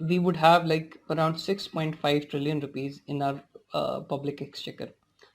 we would have like around 6.5 trillion rupees in our public exchequer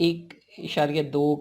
1.2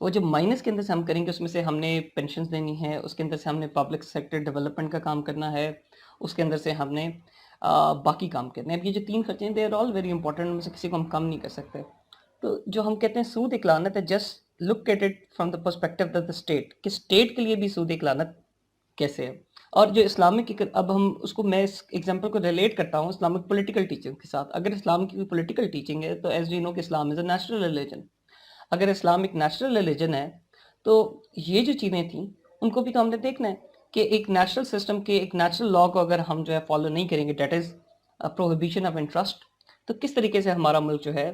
وہ جو minus کے اندر سے ہم کریں گے اس میں سے ہم نے پینشنز دینی ہے، اس کے اندر سے ہم نے پبلک سیکٹر ڈیولپمنٹ کا کام کرنا ہے، اس کے اندر سے ہم نے باقی کام کرنے ہیں. اب یہ جو 3 خرچے ہیں they are all very important, ان میں سے کسی کو ہم کم نہیں کر سکتے. تو جو ہم کہتے ہیں سود ایک لعنت ہے، just look at it from the perspective of the state, کہ اسٹیٹ کے لیے بھی سود ایک لعنت کیسے ہے. اور جو اسلامک، اب ہم اس کو، میں اس ایگزامپل کو ریلیٹ کرتا ہوں اسلامک پولیٹیکل ٹیچنگ کے ساتھ. اگر اسلام کی کوئی پولیٹیکل ٹیچنگ ہے تو ایز وی نو کہ اسلام از اے نیچرل ریلیجن. اگر اسلام ایک نیچرل ریلیجن ہے تو یہ جو چیزیں تھیں ان کو بھی تو ہم نے دیکھنا ہے کہ ایک نیچرل سسٹم کے، ایک نیچرل لا کو اگر ہم جو ہے فالو نہیں کریں گے، that is prohibition of interest, تو کس طریقے سے ہمارا ملک جو ہے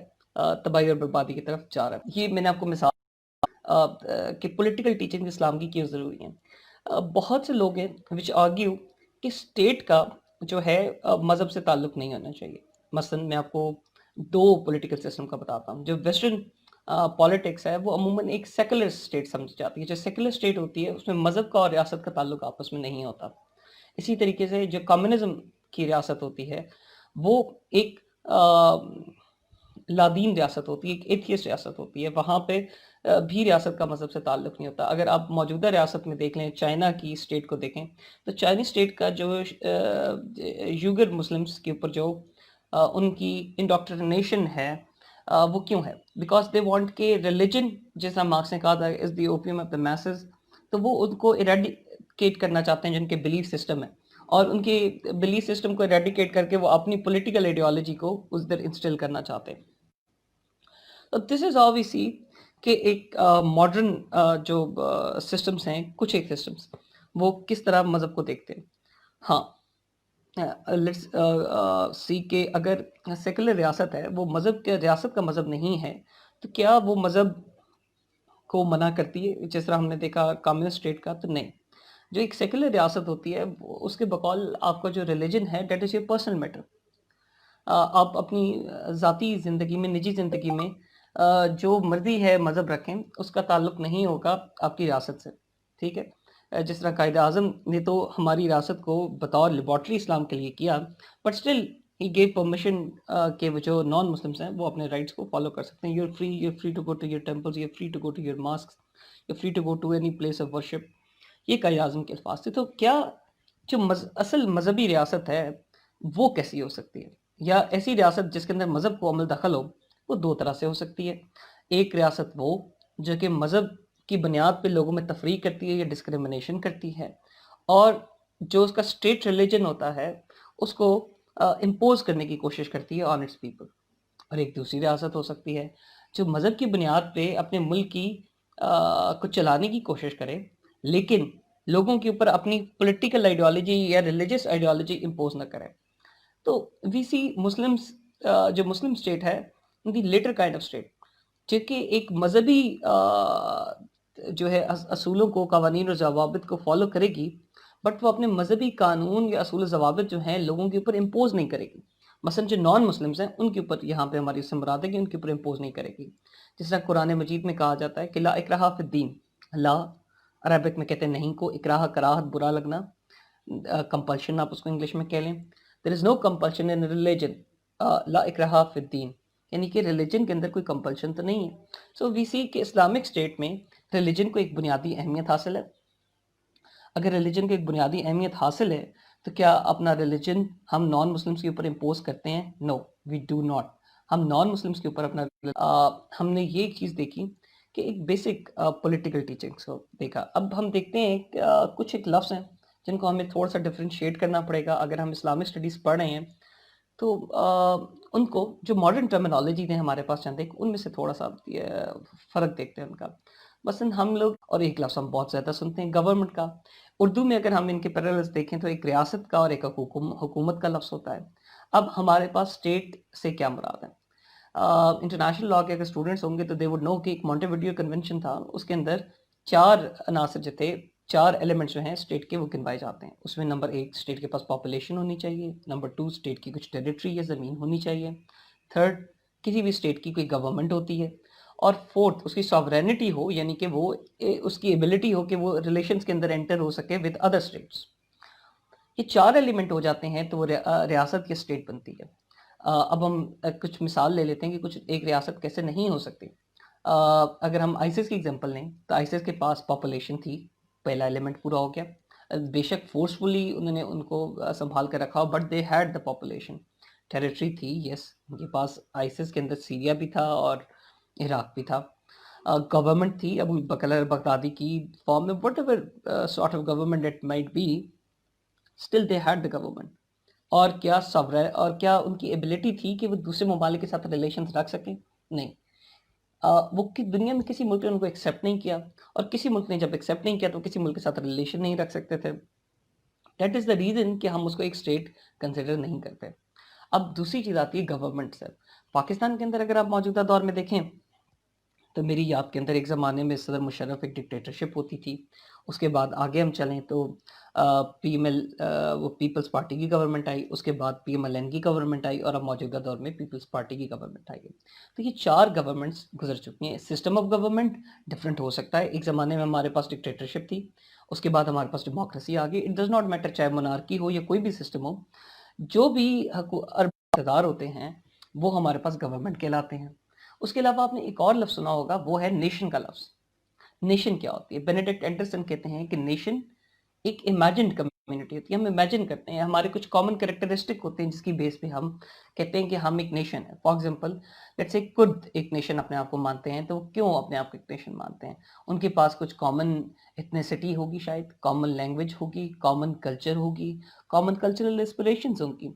تباہی اور بربادی کی طرف جا رہا ہے. یہ میں نے آپ کو مثال کہ پولیٹیکل ٹیچنگ اسلام کی کیوں ضروری ہے. بہت سے لوگ ہیں وچ آرگیو کہ اسٹیٹ کا جو ہے مذہب سے تعلق نہیں ہونا چاہیے. مثلا میں آپ کو 2 پولیٹیکل سسٹم کا بتاتا ہوں. جو ویسٹرن پالیٹکس ہے وہ عموماً ایک سیکولر اسٹیٹ سمجھی جاتی ہے. جو سیکولر اسٹیٹ ہوتی ہے اس میں مذہب کا اور ریاست کا تعلق آپس میں نہیں ہوتا. اسی طریقے سے جو کمیونزم کی ریاست ہوتی ہے وہ ایک لادین ریاست ہوتی ہے، ایک ایتھیسٹ ریاست ہوتی ہے. وہاں پہ بھی ریاست کا مذہب سے تعلق نہیں ہوتا. اگر آپ موجودہ ریاست میں دیکھ لیں، چائنا کی اسٹیٹ کو دیکھیں تو چائنی اسٹیٹ کا جو یوگر مسلمس کے اوپر جو ان کی انڈوکٹرینیشن ہے وہ کیوں ہے؟ بیکاز دے وانٹ کہ ریلیجن، جیسا مارکس نے کہا تھا، از دی اوپیم آف دا میسز. تو وہ ان کو ایریڈیکیٹ کرنا چاہتے ہیں جن کے بلیف سسٹم ہے، اور ان کے بلیف سسٹم کو ایریڈیکیٹ کر کے وہ اپنی پولیٹیکل ایڈیالوجی کو اس در انسٹل کرنا چاہتے ہیں. تو دس از ہاؤ وی سی کہ ایک ماڈرن جو سسٹمز ہیں، کچھ ایک سسٹمز وہ کس طرح مذہب کو دیکھتے ہیں. ہاں، لیٹس سی کہ اگر سیکولر ریاست ہے، وہ مذہب کے، ریاست کا مذہب نہیں ہے، تو کیا وہ مذہب کو منع کرتی ہے جس طرح ہم نے دیکھا کمیونسٹ اسٹیٹ کا؟ تو نہیں. جو ایک سیکولر ریاست ہوتی ہے اس کے بقول آپ کا جو ریلیجن ہے that is your personal matter. آپ اپنی ذاتی زندگی میں، نجی زندگی میں جو مرضی ہے مذہب رکھیں، اس کا تعلق نہیں ہوگا آپ کی ریاست سے. ٹھیک ہے؟ جس طرح قائد اعظم نے تو ہماری ریاست کو بطور لیبارٹری اسلام کے لیے کیا، but still he give permission کہ وہ جو نان مسلمس ہیں وہ اپنے رائٹس کو فالو کر سکتے ہیں. You free to go to your temples, you free to go to your mosques, you free to go to any place of worship. یہ قائد اعظم کے الفاظ تھے. تو کیا جو اصل مذہبی ریاست ہے وہ کیسی ہو سکتی ہے؟ یا ایسی ریاست جس کے اندر مذہب کو عمل دخل ہو، وہ 2 طرح سے ہو سکتی ہے. ایک ریاست وہ جو کہ مذہب کی بنیاد پہ لوگوں میں تفریق کرتی ہے یا ڈسکریمنیشن کرتی ہے، اور جو اس کا اسٹیٹ ریلیجن ہوتا ہے اس کو امپوز کرنے کی کوشش کرتی ہے آن اٹس پیپل. اور ایک دوسری ریاست ہو سکتی ہے جو مذہب کی بنیاد پہ اپنے ملک کی کو چلانے کی کوشش کرے، لیکن لوگوں کے اوپر اپنی پولیٹیکل آئیڈیالوجی یا ریلیجس آئیڈیالوجی امپوز نہ کرے. تو وی سی مسلمس، جو مسلم اسٹیٹ ہے، the latter kind of state, جو کہ ایک مذہبی جو ہے اصولوں کو، قوانین اور ضوابط کو فالو کرے گی، بٹ وہ اپنے مذہبی قانون یا اصول و ضوابط جو ہیں لوگوں کے اوپر امپوز نہیں کرے گی. مثلا جو نان مسلمس ہیں ان کے اوپر یہاں پہ ہماری اس سے مراد ہے کہ ان کے اوپر امپوز نہیں کرے گی. جس طرح قرآن مجید میں کہا جاتا ہے کہ لا اکراہ فی الدین. لا عربک میں کہتے ہیں نہیں کو، اکراہ کراہت برا لگنا، کمپلشن آپ اس کو انگلش میں کہہ لیں. there is no compulsion in religion. لا اکراہ فی الدین، یعنی کہ ریلیجن کے اندر کوئی کمپلشن تو نہیں ہے. سو وی سی کہ اسلامک اسٹیٹ میں ریلیجن کو ایک بنیادی اہمیت حاصل ہے. اگر ریلیجن کو ایک بنیادی اہمیت حاصل ہے تو کیا اپنا ریلیجن ہم نان مسلمس کے اوپر امپوز کرتے ہیں؟ نو، وی ڈو ناٹ. ہم نان مسلمس کے اوپر اپنا ہم نے یہ چیز دیکھی کہ ایک بیسک پولیٹیکل ٹیچنگس کو دیکھا. اب ہم دیکھتے ہیں کچھ ایک لفظ ہیں جن کو ہمیں تھوڑا سا ڈفرینشیٹ کرنا پڑے گا. اگر ہم اسلامک اسٹڈیز پڑھ رہے ہیں تو ان کو جو ماڈرن ٹرمینالوجی ہیں ہمارے پاس چند ایک، ان میں سے تھوڑا سا فرق دیکھتے ہیں ان کا. مثلا ہم لوگ، اور ایک لفظ ہم بہت زیادہ سنتے ہیں گورنمنٹ کا. اردو میں اگر ہم ان کے پیراللز دیکھیں تو ایک ریاست کا اور ایک حکومت کا لفظ ہوتا ہے. اب ہمارے پاس اسٹیٹ سے کیا مراد ہے؟ انٹرنیشنل لاء کے اگر اسٹوڈنٹس ہوں گے تو دے وڈ نو کہ ایک مونٹے ویڈیو کنونشن تھا، اس کے اندر 4 عناصر جو تھے، 4 ایلیمنٹس جو ہیں اسٹیٹ کے، وہ گنوائے جاتے ہیں. اس میں نمبر 1 اسٹیٹ کے پاس پاپولیشن ہونی چاہیے. نمبر 2 اسٹیٹ کی کچھ ٹیریٹری یا زمین ہونی چاہیے. 3 کسی بھی اسٹیٹ کی کوئی گورنمنٹ ہوتی ہے. اور 4 اس کی ساورینٹی ہو، یعنی کہ وہ اس کی ایبلٹی ہو کہ وہ ریلیشنز کے اندر انٹر ہو سکے ود ادر اسٹیٹس. یہ 4 ایلیمنٹ ہو جاتے ہیں تو وہ ریاست کی اسٹیٹ بنتی ہے. اب ہم کچھ مثال لے لیتے ہیں کہ کچھ ایک ریاست کیسے نہیں ہو سکتی. اگر ہم آئسس کی ایگزامپل لیں تو آئسس کے پاس پاپولیشن تھی، پہلا ایلیمنٹ پورا ہو گیا. بے شک فورسفلی انہوں نے ان کو سنبھال کر رکھا، but they head the population. Territory تھی، یس، ان کے پاس آئسس کے اندر سیریا بھی تھا اور عراق بھی تھا. گورنمنٹ تھی ابو بکر بغدادی کی فارم میں، whatever sort of government it might be, still they head the government. اور کیا اور کیا ان کی ایبلٹی تھی کہ وہ دوسرے ممالک کے ساتھ ریلیشنز رکھ سکیں؟ نہیں. وہ دنیا میں کسی ملک نے ان کو ایکسیپٹ نہیں کیا، اور کسی ملک نے جب ایکسیپٹ نہیں کیا تو کسی ملک کے ساتھ ریلیشن نہیں رکھ سکتے تھے. دیٹ از دا ریزن کہ ہم اس کو ایک اسٹیٹ کنسیڈر نہیں کرتے. اب دوسری چیز آتی ہے گورنمنٹ سے. پاکستان کے اندر اگر آپ موجودہ دور میں دیکھیں تو میری یاد کے اندر ایک زمانے میں صدر مشرف ایک ڈکٹیٹرشپ ہوتی تھی. اس کے بعد آگے ہم چلیں تو پی ایم ایل وہ پیپلز پارٹی کی گورنمنٹ آئی، اس کے بعد پی ایم ایل این کی گورنمنٹ آئی، اور اب موجودہ دور میں پیپلز پارٹی کی گورنمنٹ آئی ہے. تو یہ 4 گورنمنٹس گزر چکی ہیں. سسٹم آف گورنمنٹ ڈفرینٹ ہو سکتا ہے. ایک زمانے میں ہمارے پاس ڈکٹیٹرشپ تھی، اس کے بعد ہمارے پاس ڈیموکریسی آ گئی. اٹ ڈز ناٹ میٹر چاہے monarchy ہو یا کوئی بھی سسٹم ہو، جو بھی اقتدار ہوتے ہیں وہ ہمارے پاس گورنمنٹ کہلاتے ہیں. اس کے علاوہ آپ نے ایک اور لفظ سنا ہوگا، وہ ہے نیشن کا لفظ. نیشن کیا ہوتی ہے؟ بینیڈکٹ اینڈرسن کہتے ہیں کہ نیشن ایک امیجنڈ کمیونٹی ہوتی ہے. ہم امیجن کرتے ہیں، ہمارے کچھ کامن کریکٹرسٹک ہوتے ہیں جس کی بیس پہ ہم کہتے ہیں کہ ہم ایک نیشن ہے. فار ایگزامپل لیٹس سے کرد ایک نیشن اپنے آپ کو مانتے ہیں، تو وہ کیوں اپنے آپ کو ایک نیشن مانتے ہیں؟ ان کے پاس کچھ کامن ایتھنیسٹی ہوگی، شاید کامن لینگویج ہوگی، کامن کلچر ہوگی، کامن کلچرل اسپریشنز ہوں گی.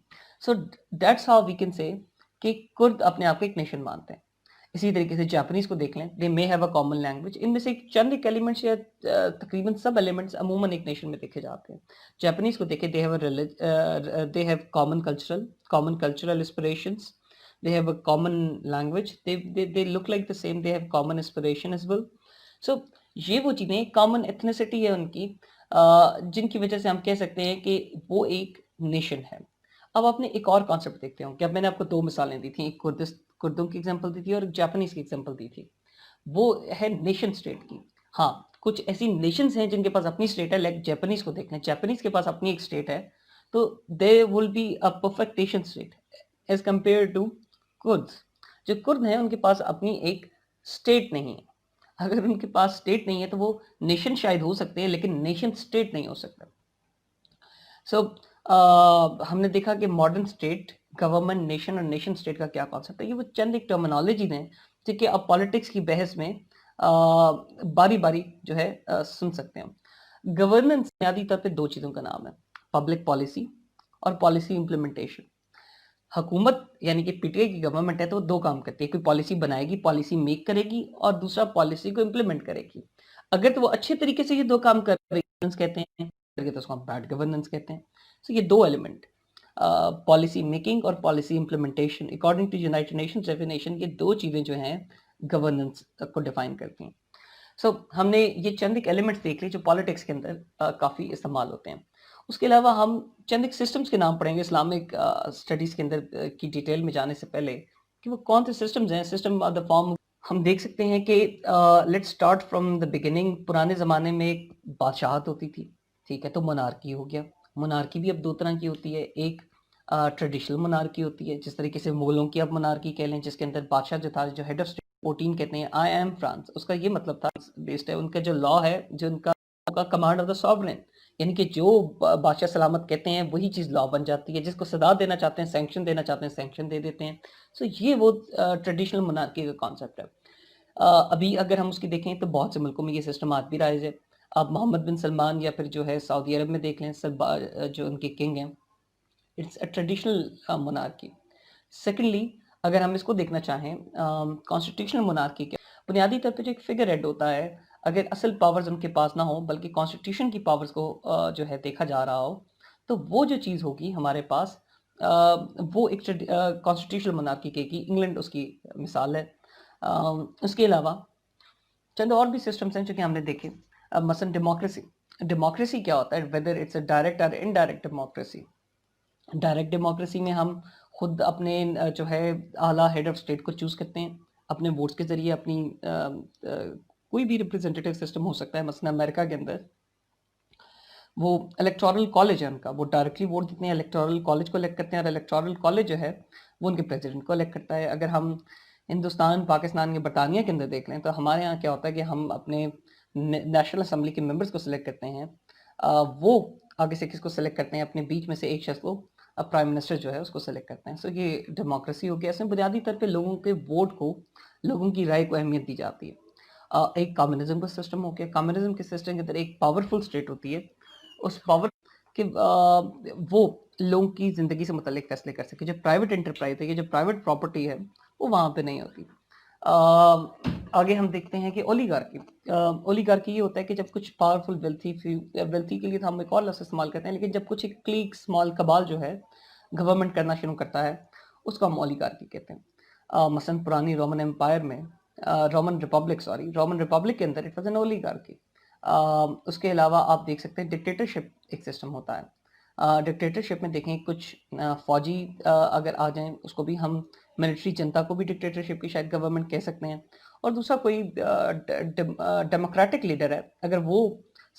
So that's how we can say کہ کرد اپنے آپ کو ایک نیشن مانتے ہیں. اسی طریقے سے جاپنیز کو دیکھ لیں، they may have a common language. ان میں سے چند ایک ایلیمنٹس یا تقریباً سب ایلیمنٹس عموماً ایک نیشن میں دیکھے جاتے ہیں. جاپنیز کو دیکھیں، they have common cultural aspirations, they have a common language, they look like the same, they have common aspiration as well. So یہ وہ چیزیں common ethnicity ہے ان کی، جن کی وجہ سے ہم کہہ سکتے ہیں کہ وہ ایک نیشن ہے. اب آپ نے ایک اور کانسیپٹ دیکھتے ہوں کہ اب میں نے آپ کو 2 مثالیں دی تھیں، ایک کردوں کی ایگزامپل دی تھی اور ایک جاپنیز کی ایگزامپل دی تھی. وہ ہے نیشن اسٹیٹ کی. ہاں، کچھ ایسی نیشنز ہیں جن کے پاس اپنی اسٹیٹ ہے. لائک جاپنیز کو دیکھ لیں، جاپنیز کے پاس اپنی ایک اسٹیٹ ہے، تو they will be a perfect nation state as compare to Kurd. جو کرد ہیں ان کے پاس اپنی ایک اسٹیٹ نہیں ہے. اگر ان کے پاس اسٹیٹ نہیں ہے تو وہ نیشن شاید ہو سکتے ہیں لیکن نیشن اسٹیٹ نہیں ہو سکتا. سو ہم نے دیکھا کہ ماڈرن اسٹیٹ، گورنمنٹ، نیشن اور نیشن اسٹیٹ کا کیا کانسیپٹ ہے. یہ وہ چند ایک ٹرمینالوجی ہیں جو کہ آپ پالیٹکس کی بحث میں باری باری جو ہے سن سکتے ہیں. گورننس بنیادی طور پہ 2 چیزوں کا نام ہے، پبلک پالیسی اور پالیسی امپلیمنٹیشن. حکومت یعنی کہ پی ٹی آئی کی گورنمنٹ ہے تو وہ 2 کام کرتی ہے، کوئی پالیسی بنائے گی، پالیسی میک کرے گی، اور دوسرا پالیسی کو امپلیمنٹ کرے گی. اگر تو وہ اچھے طریقے سے یہ 2 کام کر رہی ہے کہتے ہیں، تو اس کو ہم بیڈ گورننس کہتے ہیں. سو یہ 2 ایلیمنٹ، پالیسی میکنگ اور policy implementation, according to United Nations definition, یہ 2 چیزیں جو ہیں گورننس کو ڈیفائن کرتی ہیں. سو ہم نے یہ چند ایک ایلیمنٹس دیکھ لی جو پالیٹکس کے اندر کافی استعمال ہوتے ہیں. اس کے علاوہ ہم چند ایک سسٹمز کے نام پڑھیں گے اسلامک اسٹڈیز کے اندر کی ڈیٹیل میں جانے سے پہلے، کہ وہ کون سے سسٹمز ہیں. سسٹم آف دا فارم ہم دیکھ سکتے ہیں کہ let start from the beginning. پرانے زمانے میں ایک بادشاہت ہوتی تھی، ٹھیک ہے، تو monarchy ہو گیا. monarchy بھی اب 2 طرح کی ہوتی ہے. ایک ٹریڈیشنل monarchy ہوتی ہے، جس طریقے سے مغلوں کی اب monarchy کہہ لیں، جس کے اندر بادشاہ جو تھا، جو ہیڈ آف اسٹیٹ 14 کہتے ہیں، آئی ایم فرانس. اس کا یہ مطلب تھا بیسڈ ہے ان کا جو لا ہے، جو ان کا کمانڈ آف دا ساورن، یعنی کہ جو بادشاہ سلامت کہتے ہیں وہی چیز لا بن جاتی ہے. جس کو سزا دینا چاہتے ہیں، سینکشن دینا چاہتے ہیں، سینکشن دے دیتے ہیں. سو یہ وہ ٹریڈیشنل monarchy کا کانسیپٹ ہے. ابھی اگر ہم اس کی دیکھیں تو بہت سے ملکوں میں یہ سسٹم آج بھی رائج ہے. آپ محمد بن سلمان یا پھر جو ہے سعودی عرب میں دیکھ لیں، جو ان کے کنگ ہیں، it's a traditional monarchy. Secondly اگر ہم اس کو دیکھنا چاہیں کانسٹیٹیوشنل monarchy کے بنیادی طور پہ جو ایک فگر ہیڈ ہوتا ہے، اگر اصل پاورز ان کے پاس نہ ہو بلکہ کانسٹیٹیوشن کی پاورز کو جو ہے دیکھا جا رہا ہو، تو وہ جو چیز ہوگی ہمارے پاس وہ ایک کانسٹیٹیوشنل monarchy کی. انگلینڈ اس کی مثال ہے. اس کے علاوہ چند اور بھی سسٹمز ہیں جو کہ ہم نے دیکھے. مثلا ڈیموکریسی کیا ہوتا ہے، ویدر اٹس اے ڈائریکٹ اور انڈائریکٹ ڈیموکریسی. ڈائریکٹ ڈیموکریسی میں ہم خود اپنے جو ہے اعلیٰ ہیڈ آف اسٹیٹ کو چوز کرتے ہیں اپنے ووٹس کے ذریعے. اپنی کوئی بھی ریپرزینٹیٹیو سسٹم ہو سکتا ہے. مثلا امریکہ کے اندر وہ الیکٹورل کالج ہے ان کا، وہ ڈائریکٹلی ووٹ دیتے ہیں، الیکٹورل کالج کو الیکٹ کرتے ہیں، اور الیکٹورل کالج جو ہے وہ ان کے پریزیڈنٹ کو الیکٹ کرتا ہے. اگر ہم ہندوستان، پاکستان یا برطانیہ کے اندر دیکھ لیں تو ہمارے یہاں کیا ہوتا ہے کہ ہم اپنے نیشنل اسمبلی کے ممبرس کو سلیکٹ کرتے ہیں، وہ آگے سے کس کو سلیکٹ کرتے ہیں؟ اپنے بیچ میں سے ایک شخص کو پرائم منسٹر جو ہے اس کو سلیکٹ کرتے ہیں. سو یہ ڈیموکریسی ہو گیا. اس میں بنیادی طور پہ لوگوں کے ووٹ کو، لوگوں کی رائے کو اہمیت دی جاتی ہے. ایک کمیونزم کا سسٹم ہو گیا. کمیونزم کے سسٹم کے اندر ایک پاورفل اسٹیٹ ہوتی ہے، اس پاور کہ وہ لوگوں کی زندگی سے متعلق فیصلے کر سکے. جو پرائیویٹ انٹرپرائز ہے یا جو پرائیویٹ پراپرٹی ہے وہ وہاں پہ نہیں ہوتی. آگے ہم دیکھتے ہیں کہ اولیگارکی. اولیگارکی یہ ہوتا ہے کہ جب کچھ پاورفل ویلتھی کے لیے ہم ایک اور لفظ استعمال کرتے ہیں، لیکن جب کچھ ایک کلیک اسمال کبال جو ہے گورنمنٹ کرنا شروع کرتا ہے اس کو ہم اولیگارکی کہتے ہیں. مثلا پرانی رومن امپائر میں، رومن ریپبلک کے اندر اٹ واز این اولیگارکی. اس کے علاوہ آپ دیکھ سکتے ہیں ڈکٹیٹرشپ ایک سسٹم ہوتا ہے. ڈکٹیٹرشپ میں دیکھیں کچھ فوجی اگر آ جائیں اس کو بھی ہم ملٹری جنتا کو بھی ڈکٹیٹرشپ کی شاید گورنمنٹ کہہ سکتے ہیں. اور دوسرا کوئی ڈیموکریٹک لیڈر ہے، اگر وہ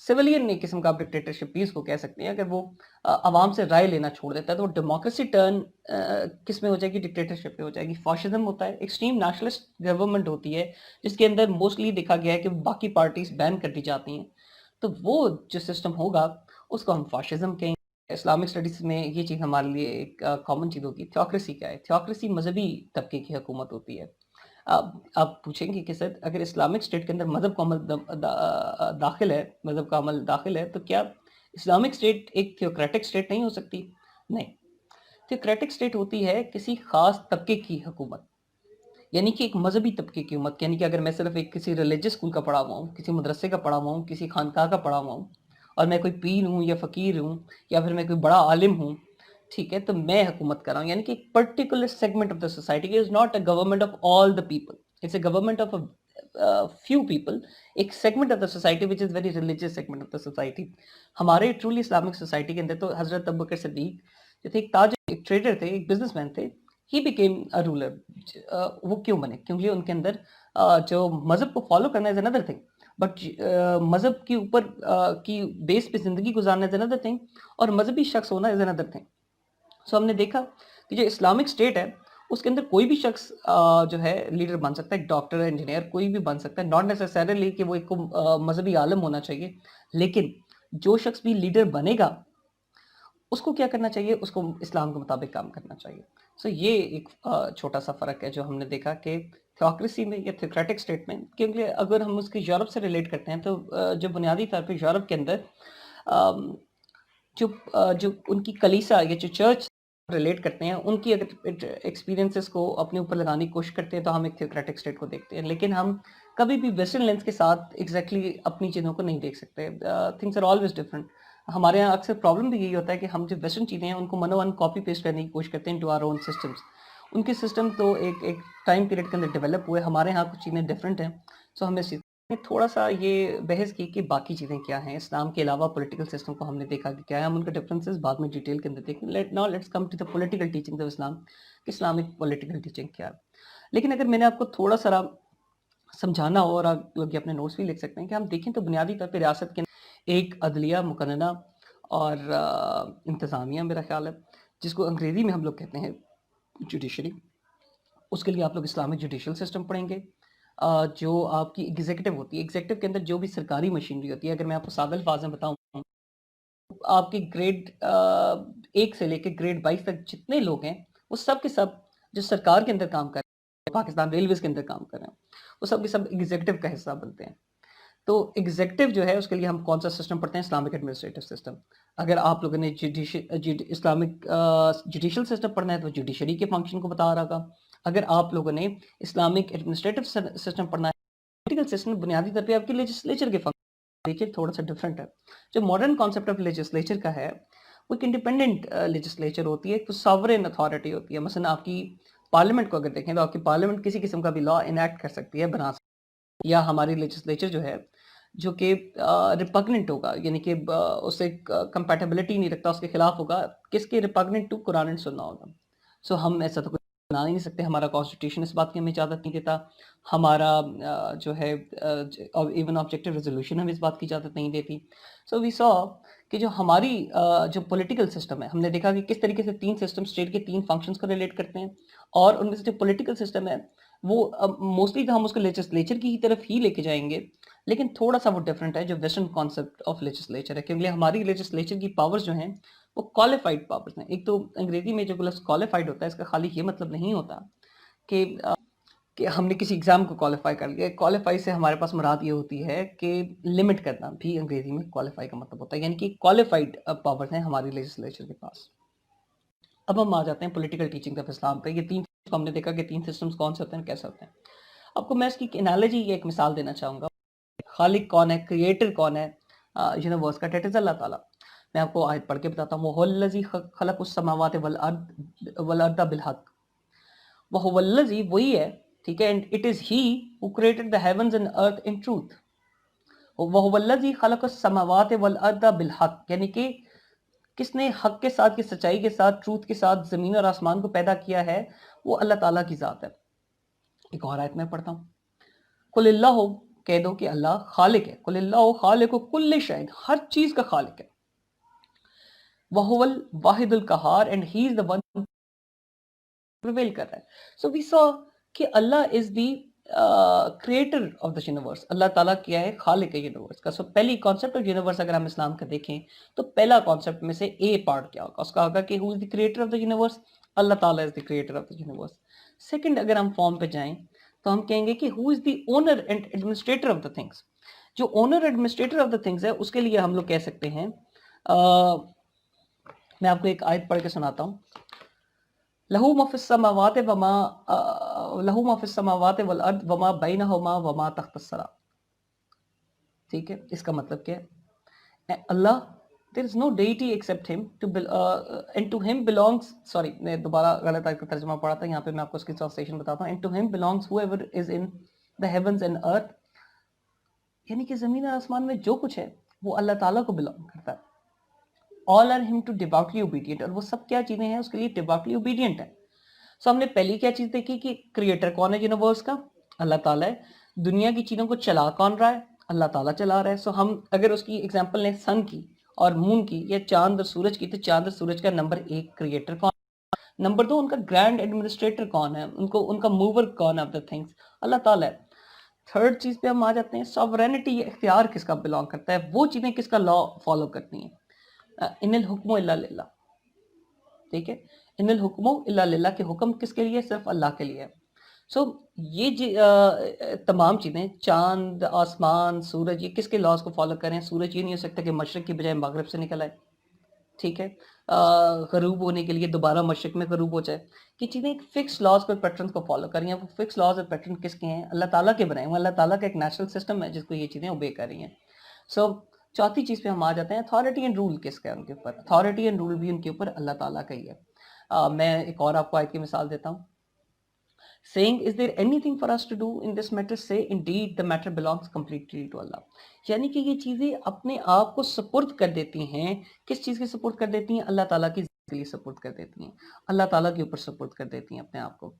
سویلین قسم کا ڈکٹیٹرشپ بھی اس کو کہہ سکتے ہیں، اگر وہ عوام سے رائے لینا چھوڑ دیتا ہے تو ڈیموکریسی ٹرن کس میں ہو جائے گی؟ ڈکٹیٹرشپ پہ ہو جائے گی. فاشزم ہوتا ہے، ایکسٹریم نیشنلسٹ گورنمنٹ ہوتی ہے جس کے اندر موسٹلی دیکھا گیا ہے کہ باقی پارٹیز بین کر دی جاتی ہیں. تو وہ جو سسٹم ہوگا اس کو ہم فاشزم کہیں. اسلامک اسٹڈیز میں یہ چیز ہمارے لیے ایک کامن چیز ہوگی. تھیوکریسی کیا ہے؟ تھیوکریسی مذہبی طبقے کی حکومت ہوتی ہے. آپ پوچھیں گے کہ سر اگر اسلامک اسٹیٹ کے اندر مذہب کا عمل داخل ہے تو کیا اسلامک اسٹیٹ ایک تھیوکریٹک اسٹیٹ نہیں ہو سکتی؟ نہیں، تھیوکریٹک اسٹیٹ ہوتی ہے کسی خاص طبقے کی حکومت، یعنی کہ ایک مذہبی طبقے کی حکومت. یعنی کہ اگر میں صرف ایک کسی ریلیجس اسکول کا پڑھا ہوا ہوں، کسی مدرسے کا پڑھا ہوا ہوں، کسی خانقاہ کا پڑھا ہوا ہوں، اور میں کوئی پیر ہوں یا فقیر ہوں یا پھر میں کوئی بڑا عالم ہوں، ٹھیک ہے، تو میں حکومت کر رہا ہوں. یعنی کہ ایک particular segment of the society is not a government of all the people, it's a government of few people. ایک segment of the society which is very religious segment of the society. ہمارے truly Islamic society کے اندر تو حضرت ابوبکر صدیق جو تھے ایک تاجر، ایک ٹریڈر تھے، ایک بزنس مین تھے. He became a ruler. وہ کیوں بنے؟ کیونکہ ان کے اندر جو مذہب کو فالو کرنا از اندر تھنگ، بٹ مذہب کے اوپر کی بیس پہ زندگی گزارنا از اندر تھنگ، اور مذہبی شخص ہونا از اندر تھنگ. سو ہم نے دیکھا کہ جو اسلامک اسٹیٹ ہے اس کے اندر کوئی بھی شخص جو ہے لیڈر بن سکتا ہے. ایک ڈاکٹر، انجینئر، کوئی بھی بن سکتا ہے. ناٹ نیسیسریلی کہ وہ ایک مذہبی عالم ہونا چاہیے، لیکن جو شخص بھی لیڈر بنے گا اس کو کیا کرنا چاہیے؟ اس کو اسلام کے مطابق کام کرنا چاہیے. سو یہ ایک چھوٹا سا فرق ہے جو ہم نے دیکھا کہ تھیوکریسی میں یا تھیوکریٹک اسٹیٹ میں. کیونکہ اگر ہم اس کی یورپ سے ریلیٹ کرتے ہیں تو جو بنیادی طور پہ یورپ کے اندر جو ان کی کلیسا یا جو چرچ ریلیٹ کرتے ہیں، ان کی اگر ایکسپیرینسز کو اپنے اوپر لگانے کی کوشش کرتے ہیں تو ہم ایک تھیوکریٹک اسٹیٹ کو دیکھتے ہیں. لیکن ہم کبھی بھی ویسٹرن لینس کے ساتھ ایگزیکٹلی اپنی چیزوں کو نہیں دیکھ سکتے. Things are always different. ہمارے یہاں اکثر پرابلم بھی یہی ہوتا ہے کہ ہم جو ویسٹرن چیزیں ہیں ان کو منو ان کاپی پیسٹ کرنے کی کوشش کرتے ہیں انٹو آور اون سسٹمز. ان کے سسٹم تو ایک ٹائم پیریڈ کے اندر ڈیولپ ہوئے، ہمارے ہاں کچھ چیزیں ڈفرینٹ ہیں. سو ہم اس تھوڑا سا یہ بحث کی کہ باقی چیزیں کیا ہیں اسلام کے علاوہ. پولیٹیکل سسٹم کو ہم نے دیکھا کہ کیا ہے، ہم ان کے ڈفرینسز بعد میں ڈیٹیل کے اندر دیکھیں. Let's come to the political teaching of اسلام کہ اسلامک پولیٹیکل ٹیچنگ کیا ہے. لیکن اگر میں نے آپ کو تھوڑا سا سمجھانا ہو، اور آپ لوگ اپنے نوٹس بھی لکھ سکتے ہیں، کہ ہم دیکھیں تو بنیادی طور پہ ریاست کے ایک عدلیہ مقننہ اور انتظامیہ میرا خیال ہے، جس کو انگریزی میں ہم لوگ کہتے ہیں جوڈیشری. اس کے لیے آپ لوگ اسلامک جوڈیشل سسٹم پڑھیں گے. جو آپ کی ایگزیکٹو ہوتی ہے، ایگزیکٹو کے اندر جو بھی سرکاری مشینری ہوتی ہے، اگر میں آپ کو سادہ الفاظ میں بتاؤں، آپ کی گریڈ 1 سے لے کے گریڈ 22 تک جتنے لوگ ہیں وہ سب کے سب جو سرکار کے اندر کام کر رہے ہیں، پاکستان ریلویز کے اندر کام کر رہے ہیں، وہ سب کے سب ایگزیکٹو کا حصہ بنتے ہیں. تو ایگزیکٹو جو ہے اس کے لیے ہم کون سا سسٹم پڑھتے ہیں؟ Islamic administrative system. اگر آپ لوگوں نے اسلامک جوڈیشل سسٹم پڑھنا ہے تو جوڈیشری کے فنکشن کو بتا رہا گا. اگر آپ لوگوں نے اسلامک ایڈمنسٹریٹو سسٹم پڑھنا ہے، پولیٹیکل سسٹم بنیادی طور پہ آپ کے لیجسلیچر کے فنکشن دیکھیے تھوڑا سا ڈفرینٹ ہے. جو ماڈرن کانسیپٹ آف لیجسلیچر کا ہے وہ ایک انڈیپینڈنٹ لیجسلیچر ہوتی ہے، ایک ساورن اتھارٹی ہوتی ہے. مثلا آپ کی پارلیمنٹ کو اگر دیکھیں تو آپ کی پارلیمنٹ کسی قسم کا بھی لا انیکٹ کر سکتی ہے، بنا سکتی ہے. یا ہماری لیجسلیچر جو ہے جو کہ ریپگننٹ ہوگا، یعنی کہ اس سے کمپیٹیبلٹی نہیں رکھتا، اس کے خلاف ہوگا، کس کے ریپگننٹ ٹو قرآن اینڈ سننا ہوگا. سو ہم ایسا تو بنا نہیں سکتے. ہمارا کانسٹیٹیوشن اس بات کی ہمیں اجازت نہیں دیتا. ہمارا جو ہے ایون آبجیکٹیو ریزولوشن ہمیں اس بات کی اجازت نہیں دیتی. سو وی سو کہ جو ہماری جو پولیٹیکل سسٹم ہے، ہم نے دیکھا کہ کس طریقے سے 3 سسٹم اسٹیٹ کے 3 فنکشنز کو ریلیٹ کرتے ہیں. اور ان میں سے جو پولیٹیکل سسٹم ہے وہ موسٹلی تو ہم اس کو لیجسلیچر کی طرف ہی لے کے جائیں گے، لیکن تھوڑا سا وہ ڈفرینٹ ہے جو ویسٹرن کانسیپٹ آف لیجسلیچر ہے، کیونکہ ہماری لیجسلیچر کی پاورز جو ہیں وہ کوالیفائڈ پاورز ہیں. ایک تو انگریزی میں جو لفظ کوالیفائڈ ہوتا ہے اس کا خالی یہ مطلب نہیں ہوتا کہ ہم نے کسی ایگزام کو کوالیفائی کر لیا. کوالیفائی سے ہمارے پاس مراد یہ ہوتی ہے کہ لمٹ کرنا بھی انگریزی میں کوالیفائی کا مطلب ہوتا ہے، یعنی کہ کوالیفائڈ پاورز ہیں ہماری لیجسلیچر کے پاس. اب ہم آ جاتے ہیں پولیٹیکل ٹیچنگ آف اسلام پہ. یہ تین ہم نے دیکھا کہ تین سسٹمز کون سے ہوتے ہیں، کیسے ہوتے ہیں. آپ کو میں اس کی انالوجی یا ایک مثال دینا چاہوں گا. خالق کون ہے، کریٹر کون ہے یونیورس کا؟ دیٹ از اللہ تعالیٰ. میں آپ کو آیت پڑھ کے بتاتا ہوں. وَهُوَ الَّذِي خَلَقَ السَّمَاوَاتِ وَالْأَرْضَ بِالْحَقِّ. وَهُوَ الَّذِي وہی ہے، ٹھیک ہے. And it is he who created the heavens and earth in truth. وَهُوَ الَّذِي خَلَقَ السَّمَاوَاتِ وَالْأَرْضَ بِالْحَقِّ، یعنی کہ کس نے حق کے ساتھ، کی سچائی کے ساتھ، ٹروتھ کے ساتھ زمین اور آسمان کو پیدا کیا ہے؟ وہ اللہ تعالیٰ کی ذات ہے. ایک اور آیت میں پڑھتا ہوں. قل اللہ، کہہ دو کہ اللہ خالق ہے. قل اللہ خالق کل شیء، ہر چیز کا خالق ہے. وَهُوَ الْوَاحِدُ الْقَهَّارُ، and he is the one who prevail کر رہا ہے. So we saw کہ اللہ is the creator of the universe. اللہ تعالیٰ کیا ہے؟ خالق ہے یونیورس کا. سو پہلی کانسیپٹ آف یونیورس اگر ہم اسلام کا دیکھیں تو پہلا کانسیپٹ میں سے اے پارٹ کیا ہوگا؟ اس کا ہوگا کہ who is the creator of the universe. اللہ تعالیٰ is the creator of the universe. Second اگر ہم فارم پہ جائیں تو ہم کہیں گے کہ who is the owner and administrator of the things. جو owner administrator of the things ہے اس کے لیے ہم لوگ کہہ سکتے ہیں، میں آپ کو ایک آیت پڑھ کے سناتا ہوں. لہو ما فی السماوات وما لہو ما فی السماوات والارض وما بینہما وما تحت الثری. ٹھیک ہے، اس کا مطلب کیا ہے؟ اللہ، there is no deity except him and to him belongs، sorry میں دوبارہ غلط آیت کا ترجمہ پڑھا تھا، یہاں پہ میں آپ کو اس کی ٹرانسلیشن بتاتا ہوں. and to him belongs whoever is in the heavens and earth، یعنی کہ زمین اور آسمان میں جو کچھ ہے وہ اللہ تعالیٰ کو بلانگ کرتا ہے. all are him to devoutly obedient، اور وہ سب کیا چیزیں ہیں؟ اس کے لیے devoutly obedient ہے. سو ہم نے پہلی کیا چیز دیکھی کہ کریٹر کون ہے یونیورس کا؟ اللہ تعالیٰ ہے. دنیا کی چیزوں کو چلا کون رہا ہے؟ اللہ تعالیٰ چلا رہا ہے. سو ہم اگر اس کی ایگزامپل لیں سن کی اور مون کی یا چاند اور سورج کی، تو چاند اور سورج کا نمبر ایک کریٹر کون، نمبر دو ان کا گرینڈ ایڈمنسٹریٹر کون ہے، ان کا موور کون ہے آف دا تھنگس؟ اللہ تعالیٰ ہے. تھرڈ چیز پہ ہم آ جاتے ہیں ساورینٹی، یا اختیار کس کا بلانگ کرتا ہے، وہ چیزیں کس کا لا فالو کرتی ہیں. ان الحکم الا للہ، ٹھیک ہے. ان الحکم الا للہ کے حکم کس کے لیے؟ صرف اللہ کے لیے. سو یہ تمام چیزیں، چاند، آسمان، سورج، یہ کس کے لاز کو فالو کریں؟ سورج یہ نہیں ہو سکتا کہ مشرق کی بجائے مغرب سے نکل آئے، ٹھیک ہے. غروب ہونے کے لیے دوبارہ مشرق میں غروب ہو جائے. یہ چیزیں ایک فکس لاز کو، پیٹرنس کو فالو کر رہی ہیں. وہ فکس لاز اور پیٹرن کس کے ہیں؟ اللہ تعالیٰ کے بنائے ہوئے. اللہ تعالیٰ کا ایک نیچرل سسٹم ہے جس کو یہ چیزیں اوبے کر رہی ہیں. سو چوتھی چیز پہ ہم آ جاتے ہیں اتھارٹی اینڈ رول کس کا ہے ان کے اوپر. اتھارٹی اینڈ رول بھی ان کے اوپر اللہ تعالیٰ کا ہی ہے. میں ایک اور آپ کو آیت کی مثال دیتا ہوں. saying is there anything for us to do in this matter, say indeed the matter belongs completely to Allah. یعنی کہ یہ چیزیں اپنے آپ کو سپرد کر دیتی ہیں. کس چیز کی سپرد کر دیتی ہیں؟ اللہ تعالیٰ کی ذات کے لیے سپرد کر دیتی ہیں. اللہ تعالیٰ کے اوپر سپرد کر دیتی ہیں اپنے آپ کو.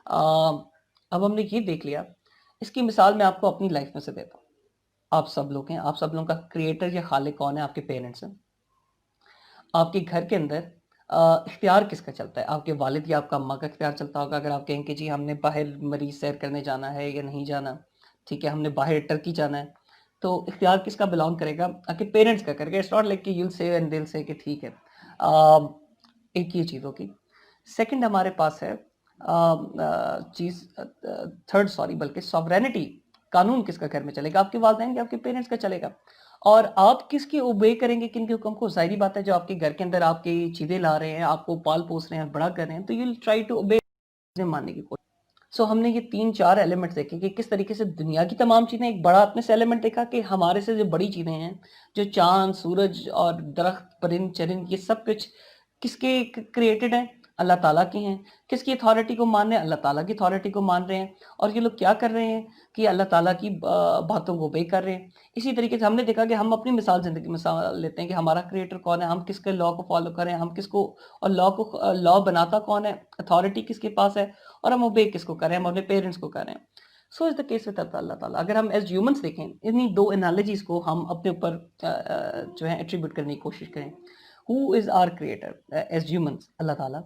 اب ہم نے یہ دیکھ لیا. اس کی مثال میں آپ کو اپنی لائف میں سے دیتا ہوں. آپ سب لوگ ہیں، آپ سب لوگوں کا کریٹر یا خالق کون ہے؟ آپ کے پیرنٹس ہیں. آپ کے گھر کے اندر اختیار کس کا چلتا ہے؟ آپ کے والد یا آپ کا اماں کا اختیار چلتا ہوگا. اگر آپ کہیں کہ جی ہم نے باہر مریض سیر کرنے جانا ہے یا نہیں جانا، ٹھیک ہے، ہم نے باہر ٹرکی جانا ہے، تو اختیار کس کا بلانگ کرے گا؟ آپ کے پیرنٹس کا کرے گا. اٹس ناٹ لائک کہ یو سے اینڈ دل سے کہ ٹھیک ہے. ایک یہ چیز ہوگی. سیکنڈ ہمارے پاس ہے چیز، تھرڈ سوری بلکہ سوورینٹی. قانون کس کا گھر میں چلے گا؟ آپ کے والدین یا آپ کے پیرنٹس کا چلے گا. اور آپ کس کی اوبے کریں گے، کن کے حکم کو؟ ظاہری بات ہے جو آپ کے گھر کے اندر آپ کی چیزیں لا رہے ہیں، آپ کو پال پوس رہے ہیں، بڑا کر رہے ہیں، تو یو ٹرائی ٹو اوبے، ماننے کی کوشش. سو ہم نے یہ تین چار ایلیمنٹ دیکھے کہ کس طریقے سے دنیا کی تمام چیزیں. ایک بڑا اپنے سے ایلیمنٹ دیکھا کہ ہمارے سے جو بڑی چیزیں ہیں، جو چاند، سورج اور درخت، پرند چرند، یہ سب کچھ کس کے کریٹڈ ہیں؟ اللہ تعالیٰ کے ہیں. کس کی اتھارٹی کو مان رہے ہیں؟ اللہ تعالیٰ کی اتھارٹی کو مان رہے ہیں. اور یہ لوگ کیا کر رہے ہیں کہ اللہ تعالیٰ کی باتوں کو اوبے کر رہے ہیں. اسی طریقے سے ہم نے دیکھا کہ ہم اپنی مثال زندگی مثال لیتے ہیں کہ ہمارا کریٹر کون ہے، ہم کس کے لا کو فالو کریں، ہم کس کو، اور لا بناتا کون ہے، اتھارٹی کس کے پاس ہے، اور ہم اوبے کس کو کریں، ہم اپنے پیرنٹس کو کریں. سو از دا کیس وتھ اللہ تعالیٰ. اگر ہم ایز ہیومنس دیکھیں، انہی دو انالوجیز کو ہم اپنے اوپر جو ہے ایٹریبیوٹ کرنے کی کوشش کریں. ہو از آر کریٹر ایز ہیومنس؟ اللہ تعالیٰ.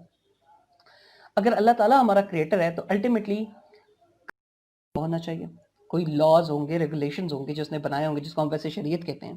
اگر اللہ تعالیٰ ہمارا کریٹر ہے تو الٹیمیٹلی ہونا چاہیے. کوئی لاز ہوں گے, ریگولیشنز ہوں گے جو اس نے بنائے ہوں گے, جس کو ہم ویسے شریعت کہتے ہیں.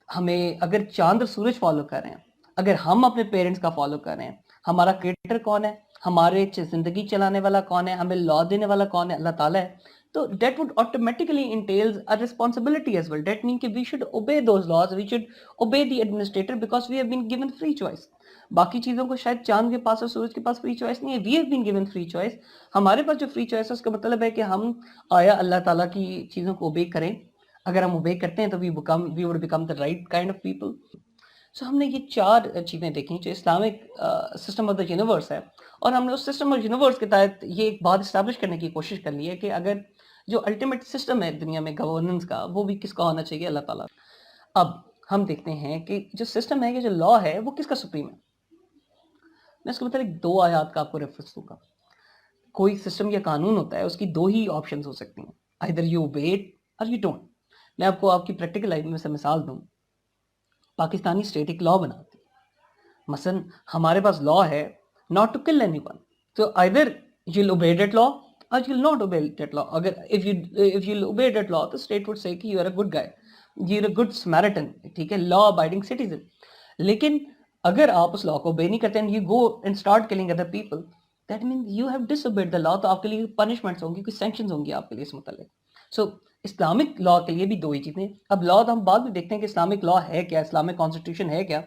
ہمیں اگر چاند اور سورج فالو کر رہے ہیں, اگر ہم اپنے پیرنٹس کا فالو کر رہے ہیں, ہمارا کریٹر کون ہے, ہمارے زندگی چلانے والا کون ہے, ہمیں لا دینے والا کون ہے, اللہ تعالیٰ ہے, تو that would automatically entails a responsibility as well. That means we should obey those laws, we should obey the administrator because we have been given free choice. باقی چیزوں کو شاید چاند کے پاس اور سورج کے پاس فری چوائس نہیں ہے. we have been given free choice. ہمارے پاس جو فری چوائس ہے اس کا مطلب ہے کہ ہم آیا اللہ تعالیٰ کی چیزوں کو obey کریں. اگر ہم obey کرتے ہیں تو we would become the right kind of people. سو ہم نے یہ 4 چیزیں دیکھیں جو Islamic system of the universe ہے, اور ہم نے اس سسٹم آف یونیورس کے تحت یہ ایک بات اسٹیبلش کرنے کی کوشش کر لی ہے کہ اگر جو الٹیمیٹ سسٹم ہے دنیا میں گورننس کا, وہ بھی کس کا ہونا چاہیے, اللہ تعالیٰ. اب ہم دیکھتے ہیں کہ جو سسٹم ہے, کہ جو لا ہے وہ کس کا سپریم ہے. میں اس کے مطلب 2 آیات کا آپ کو ریفرنس دوں گا. کوئی سسٹم یا قانون ہوتا ہے, اس کی 2 ہی آپشنز ہو سکتی ہیں, either you obey it or you don't. میں آپ کو آپ کی پریکٹیکل لائف میں سے مثال دوں. پاکستانی اسٹیٹ ایک لا بناتی ہے. مثلا ہمارے پاس لا ہے not to kill anyone. تو either you'll obey that law or you'll not obey that law. اگر if you'll obey that law, the state would say کہ you are a good guy, you're a good Samaritan, ٹھیک ہے, law abiding citizen. لیکن اگر آپ اس لا کو obey نہیں کرتے and you go and start killing other people, that means you have disobeyed the law. تو آپ کے لیے punishments ہوں گی, کچھ sanctions ہوں گی آپ کے لیے اس متعلق. سو اسلامک لا کے لیے بھی 2 ہی چیزیں. اب لا تو ہم بعد میں دیکھتے ہیں کہ اسلامک لا ہے کیا, اسلامک کانسٹیٹیوشن ہے کیا,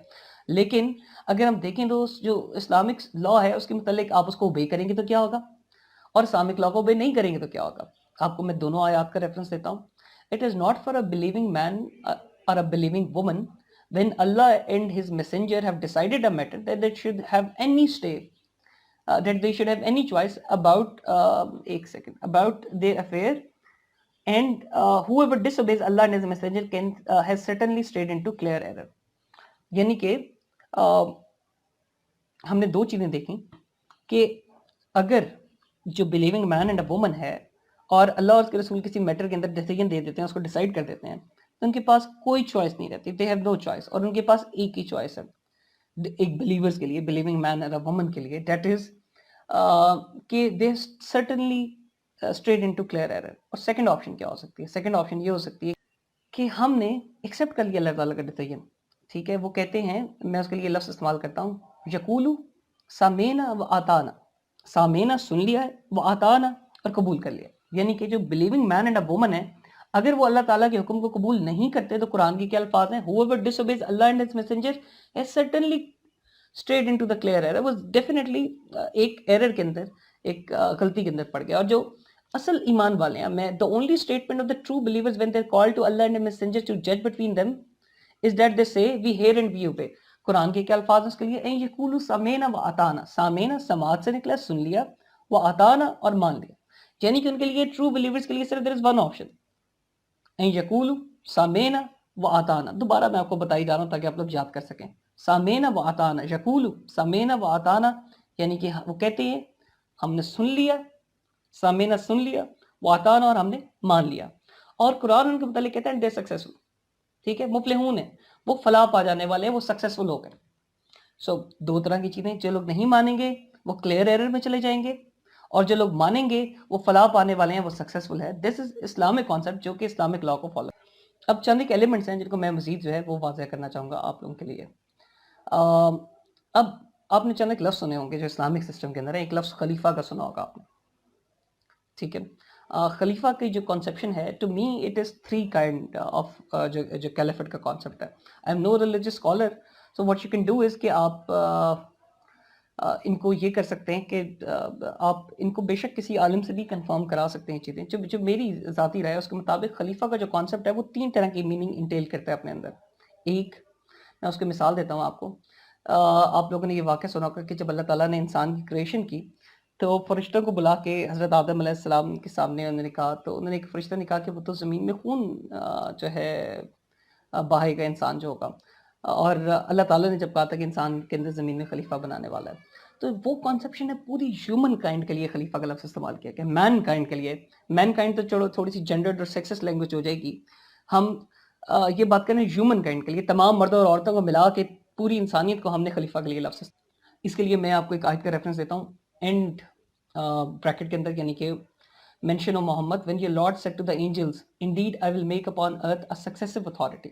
لیکن اگر ہم دیکھیں تو جو اسلامک لا ہے اس کے متعلق آپ اس کو اوبے کریں گے تو کیا ہوگا, اور اسلامک لا کو اوبے نہیں کریں گے تو کیا ہوگا. آپ کو میں دونوں آیات کا ریفرنس دیتا ہوں. It is not for a believing man or a believing woman when Allah and his messenger have decided a matter that they should have any stay, that they should have any choice about about their affair, and whoever disobeys Allah and his messenger can has certainly strayed into clear error. یعنی کہ ہم نے 2 چیزیں دیکھیں کہ اگر جو believing man and a woman ہے اور اللہ اور اس کے رسول کسی میٹر کے اندر ڈیسیجن دے دیتے ہیں, اس کو ڈیسائیڈ کر دیتے ہیں, تو ان کے پاس کوئی چوائس نہیں رہتی. دے ہیو نو چوائس, اور ان کے پاس ایک ہی چوائس ہے ایک بلیورز کے لیے, believing man and a woman کے لیے, دیٹ از کہ they certainly strayed into clear error. اور سیکنڈ آپشن کیا ہو سکتی ہے, سیکنڈ آپشن یہ ہو سکتی ہے کہ ہم نے ایکسیپٹ کر لیا اللہ تعالیٰ کا ڈیسیجن, ٹھیک ہے. وہ کہتے ہیں, میں اس کے لیے لفظ استعمال کرتا ہوں, یقولو سامینا و آتانا. سامینا سن لیا ہے, وہ آتانا اور قبول کر لیا. یعنی کہ جو believing man and a woman ہے, اگر وہ اللہ تعالیٰ کے حکم کو قبول نہیں کرتے تو قرآن کے کیا الفاظ ہیں, whoever disobeys Allah and his messenger has certainly strayed into the clear error. وہ definitely ایک ایرر کے اندر, ایک غلطی کے اندر پڑ گیا. اور جو اصل ایمان والے ہیں, میں the only statement of the true believers when they're called to Allah and his messenger to judge between them is that they say we hear and we obey. قرآن کے کیا الفاظ ہیں اس کے لیے, این یقولو سمینا و آتانا. سامینا سماعت سے نکلا, سن لیا, و آتانا اور مان لیا. یعنی کہ ان کے لیے ٹرو بلیورز کے لیے صرف there is one option, این یقولو سامینا و آتانا. دوبارہ میں آپ کو بتائی جا رہا ہوں تاکہ آپ لوگ یاد کر سکیں. سامینا و آتانا, یقولو سامینا و آتانا, یعنی کہ وہ کہتے ہیں ہم نے سن لیا, سامینا سن لیا, و آتانا اور ہم نے مان لیا. اور قرآن ان کے متعلق کہتا ہے دے سکسیسفل, ٹھیک ہے, مفلحون ہیں, وہ فلاح پا جانے والے ہیں, وہ سکسیسفل ہو گئے. سو 2 طرح کی چیزیں, جو لوگ نہیں مانیں گے وہ کلیئر ایرر میں چلے جائیں گے, اور جو لوگ مانیں گے وہ فلاح پانے والے ہیں, وہ سکسیسفل ہے. دس از اسلامک کانسیپٹ جو کہ اسلامک لا کو فالو. اب چند ایک ایلیمنٹس ہیں جن کو میں مزید جو ہے وہ واضح کرنا چاہوں گا آپ لوگوں کے لیے. اب آپ نے چند ایک لفظ سنے ہوں گے جو اسلامک سسٹم کے اندر ہے. ایک لفظ خلیفہ کا سنا ہوگا آپ نے, ٹھیک ہے. خلیفہ کی جو کانسیپشن ہے, to me it is 3 kind of جو کیلیفٹ کا کانسیپٹ ہے. I am no religious scholar, so what you can do is کہ آپ ان کو یہ کر سکتے ہیں کہ آپ ان کو بے شک کسی عالم سے بھی کنفرم کرا سکتے ہیں چیزیں. جو میری ذاتی رائے ہے اس کے مطابق خلیفہ کا جو کانسیپٹ ہے وہ 3 طرح کی میننگ انٹیل کرتا ہے اپنے اندر. ایک, میں اس کی مثال دیتا ہوں آپ کو. آپ لوگوں نے یہ واقعہ سنا ہوگا کہ جب اللہ تعالیٰ نے انسان کی کریشن کی تو فرشتوں کو بلا کے حضرت آدم علیہ السلام کے سامنے انہوں نے کہا, تو انہوں نے ایک فرشتہ نے کہا کہ وہ تو زمین میں خون جو ہے بہائے گا انسان جو ہوگا, اور اللہ تعالیٰ نے جب کہا تھا کہ انسان کے اندر زمین میں خلیفہ بنانے والا ہے, تو وہ کانسیپشن ہے پوری ہیومن کائنڈ کے لیے خلیفہ کا لفظ استعمال کیا گیا, مین کائنڈ کے لیے. مین کائنڈ تو چلو تھوڑی سی جینڈرڈ اور سیکسسٹ لینگویج ہو جائے گی. ہم یہ بات کریں ہیومن کائنڈ کے لیے, تمام مردوں اور عورتوں کو ملا کے پوری انسانیت کو ہم نے خلیفہ کے لیے لفظ. اس کے لیے میں آپ کو ایک آیت کا ریفرنس دیتا ہوں اینڈ بریکٹ کے اندر, یعنی کہ mention of Muhammad when your Lord said to the angels, indeed I will make upon earth a successive authority.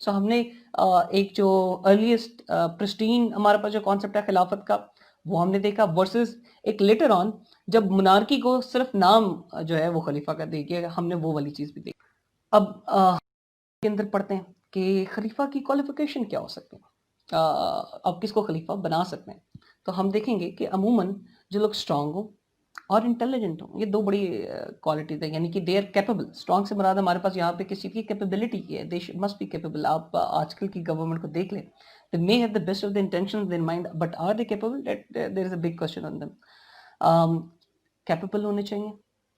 سو ہم نے ایک جو ارلیسٹ پرسٹین ہمارے پاس جو کانسیپٹ ہے خلافت کا وہ ہم نے دیکھا ورسز ایک لیٹر آن جب منارکی کو صرف نام جو ہے وہ خلیفہ کا دے گیا، ہم نے وہ والی چیز بھی دیکھی. اب کے اندر پڑھتے ہیں کہ خلیفہ کی کوالیفیکیشن کیا ہو سکتے ہیں، اب کس کو خلیفہ بنا سکتے ہیں. تو ہم دیکھیں گے کہ عموماً جو لوگ اسٹرانگ ہوں اور انٹیلیجنٹ ہوں، یہ دو بڑی کوالٹیز ہیں، یعنی کہ دے آر کیپیبل. اسٹرانگ سے مراد ہمارے پاس یہاں پہ کسی کی کیپیبلٹی کی ہے، دے مسٹ بی کیپیبل. آپ آج کل کی گورنمنٹ کو دیکھ لیں، they may have the best of the intentions in mind but are they capable? There is a big question on them. Capable ہونے چاہیے،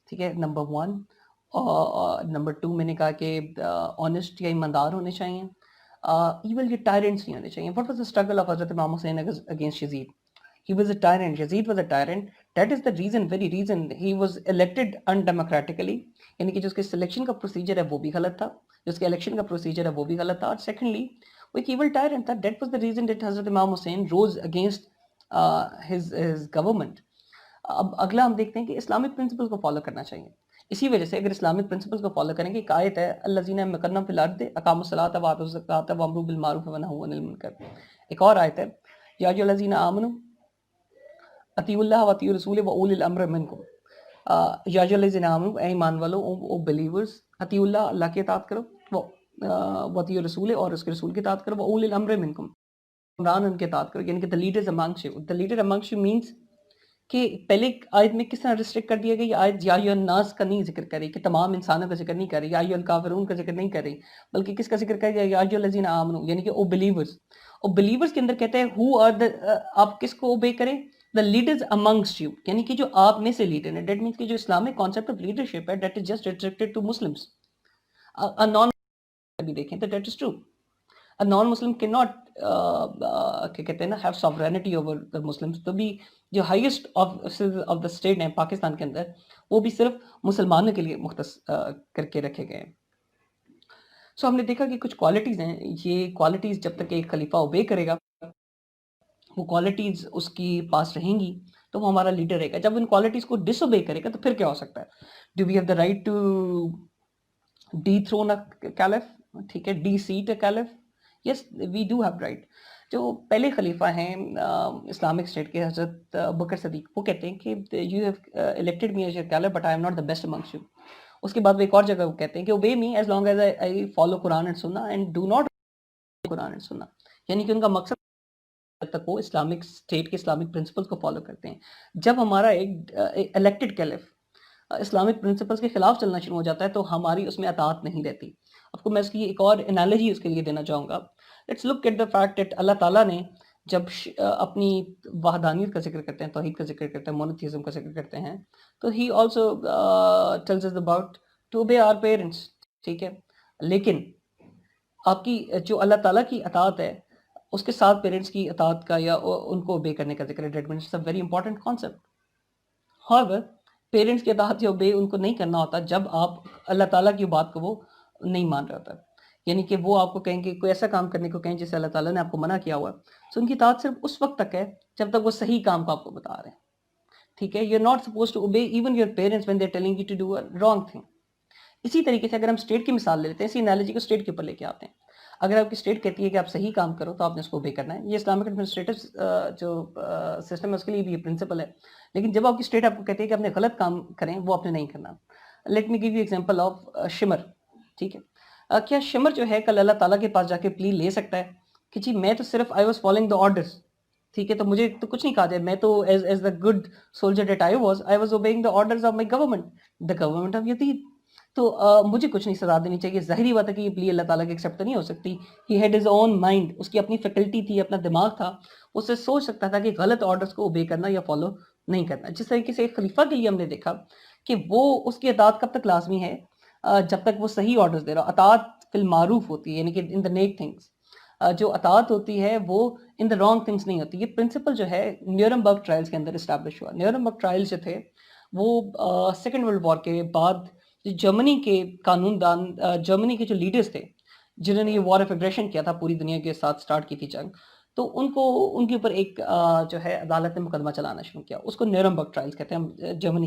ٹھیک ہے، نمبر 1. نمبر 2 میں نے کہا کہ آنیسٹ یا ایماندار ہونے چاہیے. ایول یا ٹائرنٹس نہیں ہونے چاہیے. What was the struggle of حضرت امام حسین اگینسٹ یزید؟ He was a tyrant. Yazid was a tyrant. That is the reason, very reason he was elected undemocratically. یعنی کہ جو اس کے سلیکشن کا پروسیجر ہے وہ بھی غلط تھا، جو اس کے الیکشن کا پروسیجر ہے وہ بھی غلط تھا. اور سیکنڈلی وہ ایک ایول ٹائرنٹ تھا. That was the reason that حضرت امام حسین rose against his government. اب اگلا ہم دیکھتے ہیں کہ اسلامک پرنسپل کو فالو کرنا چاہیے. اسی وجہ سے اگر اسلامک پرنسپلس کو فالو کریں گے، ایک آیت ہے الذین یمکرون فی الارض اقاموا الصلاۃ وآتوا الزکاۃ وامروا بالمعروف ونہوا عن المنکر. ایک اور آیت ہے یا ایھا الذین آمنوا اطیعوا اللہ واطیعوا الرسول واولی الامر منکم. یا ایھا الذین آمنوا، اے ایمان والو، او بلیورز، اطیعوا اللہ، اللہ کی اطاعت کرو، واطیعوا الرسول، اور اس کے رسول کی اطاعت کرو، واولی الامر منکم، حکمران ان کے اطاعت کرو. یعنی کہ the leaders amongst you. The leader amongst you means کہ پہلے آیت میں کس طرح ریسٹرکٹ کر دیا گیا. یہ آیت یا ایھا الناس کا نہیں ذکر کر رہی کہ تمام انسانوں کا ذکر نہیں کر رہی، یا ایھا الکافرون کا ذکر نہیں کر رہی، بلکہ کس کا ذکر کر رہی ہے؟ یا ایھا الذین آمنوا، یعنی کہ او بلیورز. اور بلیورز کے اندر کہتے ہیں ہو آر دا، آپ کس کو اوبے کریں؟ دا لیڈرز امنگسٹ یو، یعنی کہ جو آپ میں سے لیڈر ہیں. دیٹ مینس کہ جو اسلامک کانسیپٹ آف لیڈرشپ ہے that is just restricted to Muslims. نان بھی دیکھیں تو that is true. A non-Muslim cannot کیا کہتے ہیں نا have sovereignty over the Muslims. تو بھی جو highest of the state ہیں پاکستان کے اندر، وہ بھی صرف مسلمانوں کے لیے مختص کر کے رکھے گئے ہیں. سو ہم نے دیکھا کہ کچھ کوالٹیز ہیں، یہ کوالٹیز جب تک ایک خلیفہ اوبے کرے گا، وہ کوالٹیز اس کی پاس رہیں گی تو وہ ہمارا لیڈر رہے گا. جب ان کوالٹیز کو ڈس اوبے کرے گا تو پھر کیا ہو سکتا ہے؟ Do we have the right to dethrone a caliph, ٹھیک ہے، deseat a caliph? Yes we do have right. جو پہلے خلیفہ ہیں اسلامک اسٹیٹ کے، حضرت بکر صدیق، وہ کہتے ہیں کہ you have elected me as your caliph but I am not the best amongst you. اس کے بعد وہ ایک اور جگہ وہ کہتے ہیں کہ obey me as long as I follow Quran and Sunnah and do not Quran and Sunnah. یعنی کہ ان کا مقصد جب تک وہ اسلامک اسٹیٹ کے اسلامک پرنسپلس کو فالو کرتے ہیں. جب ہمارا ایک الیکٹڈ کیلف اسلامک پرنسپلس کے خلاف چلنا شروع ہو جاتا ہے تو ہماری اس میں اطاعت نہیں رہتی. آپ کو میں اس کی ایک اور انالوجی اس کے لیے دینا چاہوں گا. Let's look at the fact that اللہ تعالیٰ نے جب اپنی وحدانیت کا ذکر کرتے ہیں، توحید کا ذکر کرتے ہیں، مونوتھیزم کا ذکر کرتے ہیں، تو he also tells us about to obey our parents. ٹھیک ہے، لیکن آپ کی جو اللہ تعالیٰ کی اطاعت ہے اس کے ساتھ پیرنٹس کی اطاعت کا یا ان کو اوبے کرنے کا ذکر ہے. That means it's a very important concept. however parents کے اطاعت یا اوبے ان کو نہیں کرنا ہوتا جب آپ اللہ تعالیٰ کی بات کو وہ نہیں مان رہا ہوتا. یعنی کہ وہ آپ کو کہیں کہ کوئی ایسا کام کرنے کو کہیں جسے اللہ تعالیٰ نے آپ کو منع کیا ہوا ہے، سو ان کی اطاعت صرف اس وقت تک ہے جب تک وہ صحیح کام کو آپ کو بتا رہے ہیں. ٹھیک ہے، you are not suppose to obey even your parents when they are telling you to do a wrong thing. اسی طریقے سے اگر ہم اسٹیٹ کی مثال لے لیتے ہیں، اسی انالوجی کو اسٹیٹ کے اوپر لے کے آتے ہیں. اگر آپ کی اسٹیٹ کہتی ہے کہ آپ صحیح کام کرو تو آپ نے اس کو اوبے کرنا ہے. یہ اسلامک ایڈمنسٹریٹو جو سسٹم ہے اس کے لیے بھی یہ پرنسپل ہے. لیکن جب آپ کی اسٹیٹ آپ کو کہتی ہے کہ آپ نے غلط کام کریں، وہ آپ نے نہیں کرنا. Let me give you example of Shimr. ٹھیک ہے، کیا شمر جو ہے کل اللہ تعالیٰ کے پاس جا کے پلی لے سکتا ہے کہ جی میں تو صرف I was following the orders, ٹھیک ہے، تو مجھے تو کچھ نہیں کہا جائے، میں تو as the good soldier that I was obeying the orders of my government, the government of Yazid, تو مجھے کچھ نہیں سزا دینی چاہیے. ظاہری بات ہے کہ یہ پلی اللہ تعالیٰ کی ایکسیپٹ نہیں ہو سکتی. He had his own mind, اس کی اپنی فیکلٹی تھی، اپنا دماغ تھا، اس سے سوچ سکتا تھا کہ غلط آرڈرز کو اوبے کرنا یا فالو نہیں کرنا. جس طریقے سے ایک خلیفہ کے لیے ہم نے دیکھا کہ وہ اس کی اطاعت کب تک لازمی ہے؟ جب تک وہ صحیح آرڈرز دے رہا. اطاعت فی المعروف ہوتی ہے، یعنی کہ ان دا نیک تھنگس. جو اطاعت ہوتی ہے وہ ان دا رانگ تھنگس نہیں ہوتی. یہ پرنسپل جو ہے نیورنبرگ ٹرائلز کے اندر اسٹیبلش ہوا. نیورنبرگ ٹرائلز جو تھے وہ سیکنڈ ورلڈ وار کے بعد جرمنی کے قانون دان، جرمنی کے جو لیڈرز تھے جنہوں نے یہ وار آف ایگریشن کیا تھا، پوری دنیا کے ساتھ سٹارٹ کی تھی جنگ، تو ان کو ان کے اوپر ایک جو ہے عدالت نے مقدمہ چلانا شروع کیا. اس کو نیورنبرگ ٹرائلز کہتے ہیں جرمنی